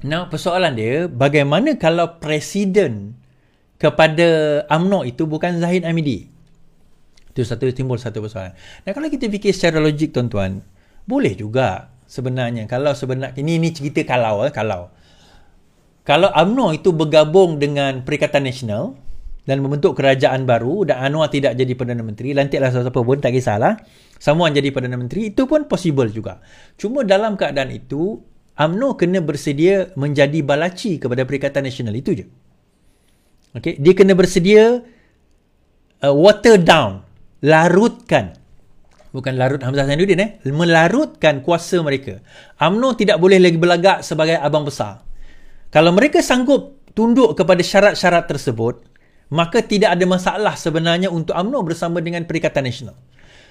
Now, persoalan dia, bagaimana kalau presiden kepada UMNO itu bukan Zahid Hamidi? Itu timbul satu persoalan. Dan kalau kita fikir secara logik, tuan-tuan, boleh juga sebenarnya. Kalau sebenarnya, ini cerita kalau UMNO itu bergabung dengan Perikatan Nasional dan membentuk kerajaan baru dan Anwar tidak jadi Perdana Menteri, lantiklah siapa pun, tak kisahlah, semua jadi Perdana Menteri, itu pun possible juga. Cuma dalam keadaan itu, UMNO kena bersedia menjadi balaci kepada Perikatan Nasional, itu je. Okay? Dia kena bersedia water down, larutkan, bukan larut Hamzah Zainuddin, melarutkan kuasa mereka. UMNO tidak boleh lagi berlagak sebagai abang besar. Kalau mereka sanggup tunduk kepada syarat-syarat tersebut, maka tidak ada masalah sebenarnya untuk UMNO bersama dengan Perikatan Nasional.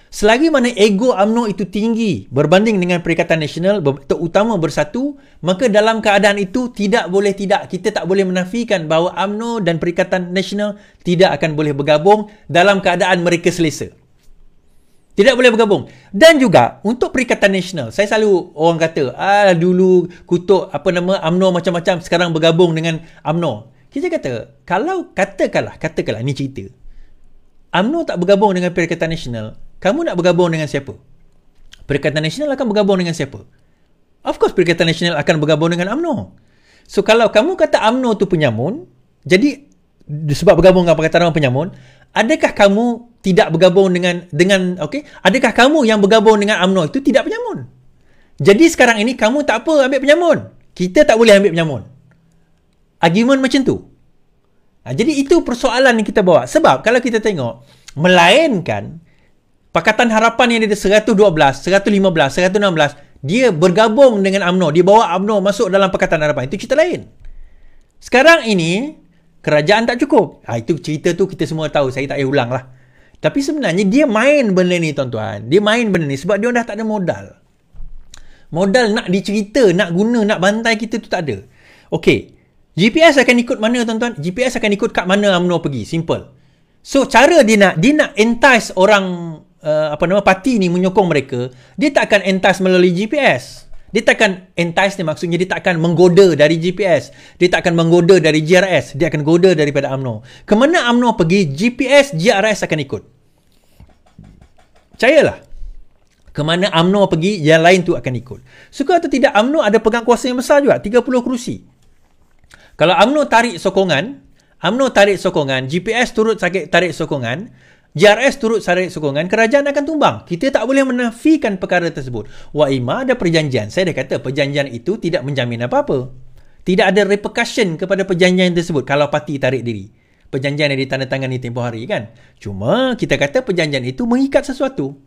Selagi mana ego UMNO itu tinggi berbanding dengan Perikatan Nasional, terutama bersatu, maka dalam keadaan itu kita tak boleh menafikan bahawa UMNO dan Perikatan Nasional tidak akan boleh bergabung dalam keadaan mereka selesa. Tidak boleh bergabung. Dan juga untuk Perikatan Nasional, saya selalu orang kata, dulu kutuk UMNO macam-macam, sekarang bergabung dengan UMNO. Kita kata, kalau katakanlah ni cerita, UMNO tak bergabung dengan Perikatan Nasional, kamu nak bergabung dengan siapa? Perikatan Nasional akan bergabung dengan siapa? Of course Perikatan Nasional akan bergabung dengan UMNO. So kalau kamu kata UMNO tu penyamun, jadi sebab bergabung dengan Pakatan Harapan penyamun, adakah kamu tidak bergabung dengan adakah kamu yang bergabung dengan UMNO itu tidak penyamun? Jadi sekarang ini kamu tak apa ambil penyamun. Kita tak boleh ambil penyamun. Argument macam tu. Jadi itu persoalan yang kita bawa. Sebab kalau kita tengok, melainkan Pakatan Harapan yang ada 112, 115, 116, dia bergabung dengan UMNO. Dia bawa UMNO masuk dalam Pakatan Harapan. Itu cerita lain. Sekarang ini, kerajaan tak cukup. Itu cerita tu kita semua tahu. Saya tak payah ulang lah. Tapi sebenarnya dia main benda ni, tuan-tuan. Dia main benda ni sebab dia dah tak ada modal. Modal nak dicerita, nak guna, nak bantai kita tu tak ada. Okey. GPS akan ikut mana, tuan-tuan? GPS akan ikut kat mana UMNO pergi. Simple. So, cara dia nak entice orang parti ni menyokong mereka, dia tak akan entice melalui GPS. Dia tak akan entice ni, maksudnya dia tak akan menggoda dari GPS. Dia tak akan menggoda dari GRS. Dia akan goda daripada UMNO. Kemana UMNO pergi, GPS, GRS akan ikut. Percayalah. Kemana UMNO pergi, yang lain tu akan ikut. Suka atau tidak, UMNO ada pegang kuasa yang besar juga, 30 kerusi. Kalau UMNO tarik sokongan, GPS turut tarik sokongan, GRS turut tarik sokongan, kerajaan akan tumbang. Kita tak boleh menafikan perkara tersebut. Ima ada perjanjian. Saya dah kata perjanjian itu tidak menjamin apa-apa. Tidak ada repercussion kepada perjanjian tersebut kalau parti tarik diri. Perjanjian yang ditandatangani tempoh hari kan. Cuma kita kata perjanjian itu mengikat sesuatu.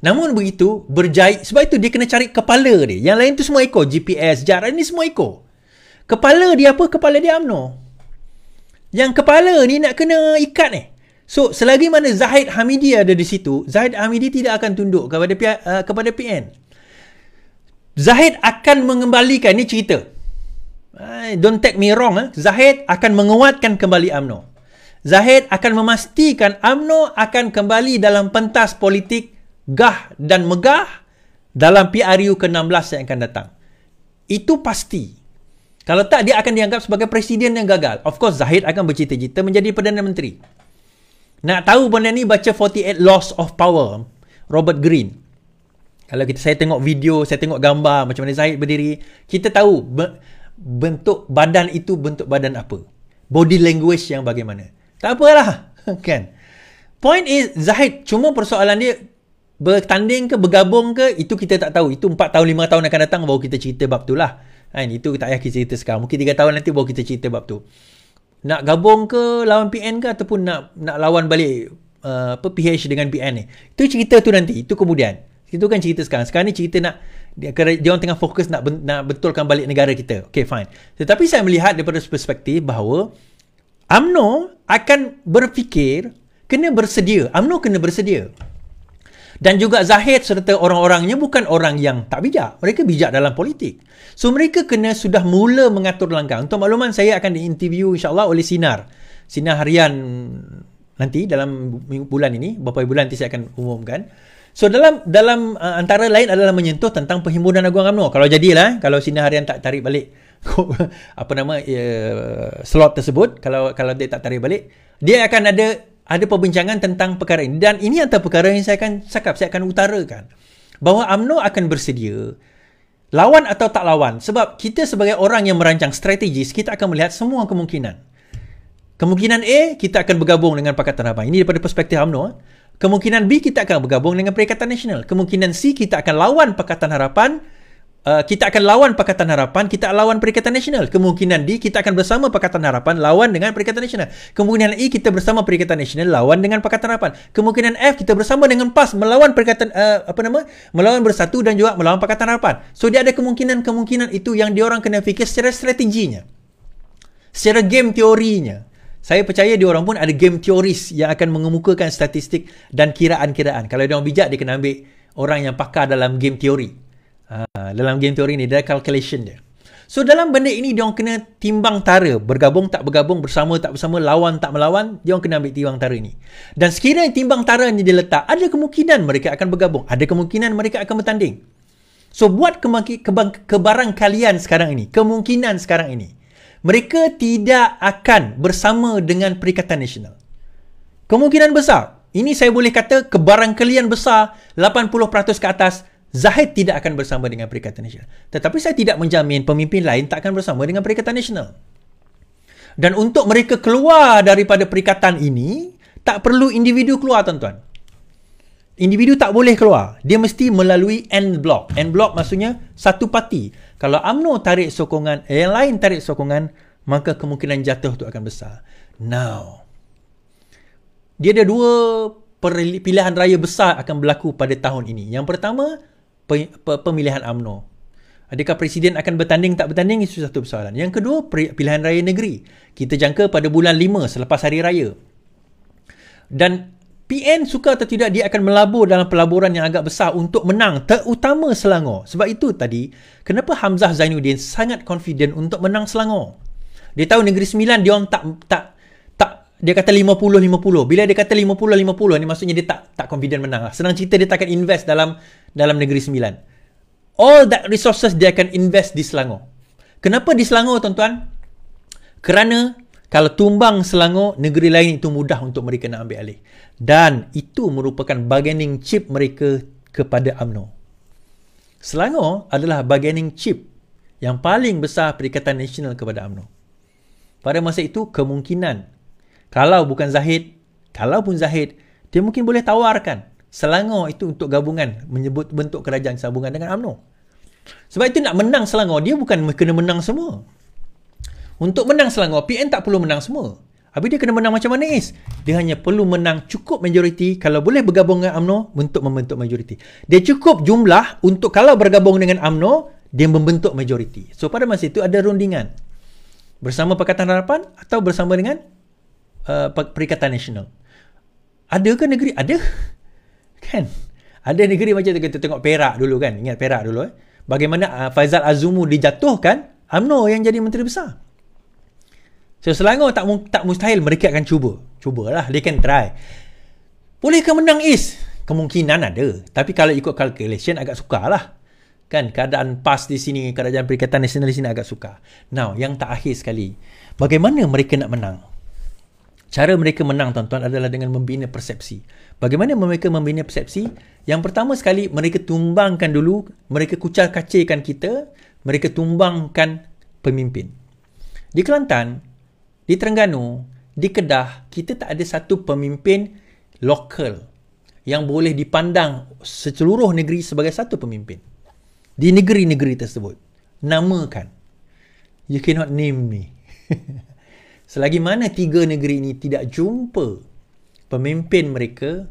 Namun begitu, berjaya. Sebab itu dia kena cari kepala dia. Yang lain tu semua ikut. GPS, GRS ni semua ikut. Kepala dia apa? Kepala dia UMNO. Yang kepala ni nak kena ikat ni. So, selagi mana Zahid Hamidi ada di situ, Zahid Hamidi tidak akan tunduk kepada PN. Zahid akan mengembalikan, ni cerita. Don't take me wrong. Zahid akan menguatkan kembali UMNO. Zahid akan memastikan UMNO akan kembali dalam pentas politik gah dan megah dalam PRU ke-16 yang akan datang. Itu pasti. Kalau tak, dia akan dianggap sebagai presiden yang gagal. Of course, Zahid akan bercita-cita menjadi Perdana Menteri. Nak tahu benda ni, baca 48 Laws of Power, Robert Greene. Kalau saya tengok video, saya tengok gambar macam mana Zahid berdiri, kita tahu bentuk badan itu bentuk badan apa. Body language yang bagaimana. Tak apalah. Kan? Point is, Zahid, cuma persoalan dia, bertanding ke, bergabung ke, itu kita tak tahu. Itu 4 tahun, 5 tahun akan datang, baru kita cerita bab tu lah. Itu tak payah kita cerita sekarang. Mungkin 3 tahun nanti baru kita cerita bab tu. Nak gabung ke lawan PN ke ataupun nak lawan balik PH dengan PN ni. Itu cerita tu nanti. Itu kemudian. Itu kan cerita sekarang. Sekarang ni cerita dia orang tengah fokus nak betulkan balik negara kita. Okay, fine. Tetapi saya melihat daripada perspektif bahawa UMNO akan berfikir kena bersedia. UMNO kena bersedia. Dan juga Zahid serta orang-orangnya bukan orang yang tak bijak. Mereka bijak dalam politik. So, mereka kena sudah mula mengatur langkah. Untuk makluman, saya akan diinterview insyaAllah oleh Sinar harian nanti dalam bulan ini. Beberapa bulan nanti saya akan umumkan. So dalam antara lain adalah menyentuh tentang Perhimpunan Agung UMNO. Kalau jadilah, kalau Sinar Harian tak tarik balik slot tersebut, kalau dia tak tarik balik, dia akan ada perbincangan tentang perkara ini. Dan ini antara perkara yang saya akan utarakan, bahawa UMNO akan bersedia lawan atau tak lawan. Sebab kita sebagai orang yang merancang strategis, kita akan melihat semua kemungkinan. Kemungkinan A, kita akan bergabung dengan Pakatan Harapan. Ini daripada perspektif UMNO. Kemungkinan B, kita akan bergabung dengan Perikatan Nasional. Kemungkinan C, kita akan lawan Pakatan Harapan. Kita lawan Perikatan Nasional. Kemungkinan D, kita akan bersama Pakatan Harapan lawan dengan Perikatan Nasional. Kemungkinan E, kita bersama Perikatan Nasional lawan dengan Pakatan Harapan. Kemungkinan F, kita bersama dengan PAS melawan melawan Bersatu dan juga melawan Pakatan Harapan. So dia ada kemungkinan itu yang diorang kena fikir secara strateginya, secara game teorinya. Saya percaya diorang pun ada game teoris yang akan mengemukakan statistik dan kiraan-kiraan. Kalau diorang bijak, dia kena ambil orang yang pakar dalam game teori. Dalam game teori ni, ada calculation dia. So dalam benda ini, diorang kena timbang tara. Bergabung tak bergabung, bersama tak bersama, lawan tak melawan, diorang kena ambil timbang tara ni. Dan sekiranya timbang tara ni diletak, ada kemungkinan mereka akan bergabung. Ada kemungkinan mereka akan bertanding. So buat kebarangkalian sekarang ini, kemungkinan sekarang ini, mereka tidak akan bersama dengan Perikatan Nasional. Kemungkinan besar. Ini saya boleh kata kebarangkalian besar 80% ke atas, Zahid tidak akan bersama dengan Perikatan Nasional. Tetapi saya tidak menjamin pemimpin lain tak akan bersama dengan Perikatan Nasional. Dan untuk mereka keluar daripada perikatan ini, tak perlu individu keluar, tuan-tuan. Individu tak boleh keluar. Dia mesti melalui en bloc. En bloc maksudnya satu parti. Kalau UMNO tarik sokongan, yang lain tarik sokongan, maka kemungkinan jatuh tu akan besar. Now, dia ada dua pilihan raya besar akan berlaku pada tahun ini. Yang pertama, pemilihan UMNO. Adakah Presiden akan bertanding tak bertanding, itu satu persoalan. Yang kedua, pilihan raya negeri. Kita jangka pada bulan 5 selepas hari raya. Dan PN suka atau tidak, dia akan melabur dalam pelaburan yang agak besar untuk menang, terutama Selangor. Sebab itu tadi, kenapa Hamzah Zainuddin sangat confident untuk menang Selangor. Dia tahu Negeri Sembilan dia dia kata 50-50. Bila dia kata 50-50 ni maksudnya dia tak confident menang lah. Senang cerita, dia tak akan invest dalam Negeri Sembilan. All that resources dia akan invest di Selangor. Kenapa di Selangor, tuan-tuan? Kerana kalau tumbang Selangor, negeri lain itu mudah untuk mereka nak ambil alih. Dan itu merupakan bargaining chip mereka kepada UMNO. Selangor adalah bargaining chip yang paling besar Perikatan Nasional kepada UMNO. Pada masa itu, kemungkinan, kalau bukan Zahid, kalaupun Zahid, dia mungkin boleh tawarkan Selangor itu untuk gabungan, menyebut bentuk kerajaan sambungan dengan UMNO. Sebab itu nak menang Selangor, dia bukan kena menang semua. Untuk menang Selangor, PN tak perlu menang semua. Habis dia kena menang macam mana, Is? Dia hanya perlu menang cukup majoriti, kalau boleh bergabung dengan UMNO untuk membentuk majoriti. Dia cukup jumlah untuk kalau bergabung dengan UMNO, dia membentuk majoriti. So pada masa itu ada rundingan. Bersama Pakatan Harapan atau bersama dengan Perikatan Nasional. Ada ke negeri? Ada. Kan? Ada negeri macam tu, kita tengok Perak dulu kan. Ingat Perak dulu bagaimana Faizal Azumu dijatuhkan, UMNO yang jadi Menteri Besar. So Selangor tak mustahil mereka akan cubalah, they can try. Bolehkah menang, Is? Kemungkinan ada, tapi kalau ikut calculation agak sukar lah kan. Keadaan PAS di sini, kerajaan Perikatan Nasional di sini agak sukar. Now, yang tak akhir sekali, bagaimana mereka nak menang? Cara mereka menang, tuan-tuan, adalah dengan membina persepsi. Bagaimana mereka membina persepsi? Yang pertama sekali, mereka tumbangkan dulu, mereka kucar-kacirkan kita, mereka tumbangkan pemimpin. Di Kelantan, di Terengganu, di Kedah, kita tak ada satu pemimpin lokal yang boleh dipandang seluruh negeri sebagai satu pemimpin. Di negeri-negeri tersebut, namakan. You cannot name me. Selagi mana tiga negeri ini tidak jumpa pemimpin mereka,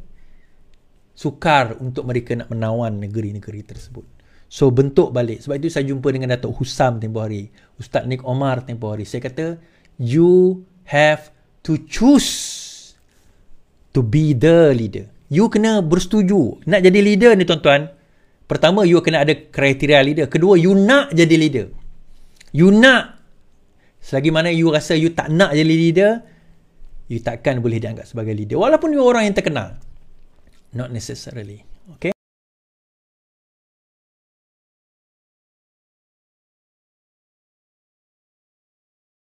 sukar untuk mereka nak menawan negeri-negeri tersebut. So bentuk balik. Sebab itu saya jumpa dengan Datuk Husam tempoh hari, Ustaz Nik Omar tempoh hari. Saya kata, you have to choose to be the leader. You kena bersetuju. Nak jadi leader ni, tuan-tuan, pertama, you kena ada kriteria leader. Kedua, you nak jadi leader. You nak. Selagi mana you rasa you tak nak jadi leader, you takkan boleh dianggap sebagai leader. Walaupun you orang yang terkenal. Not necessarily. Okey.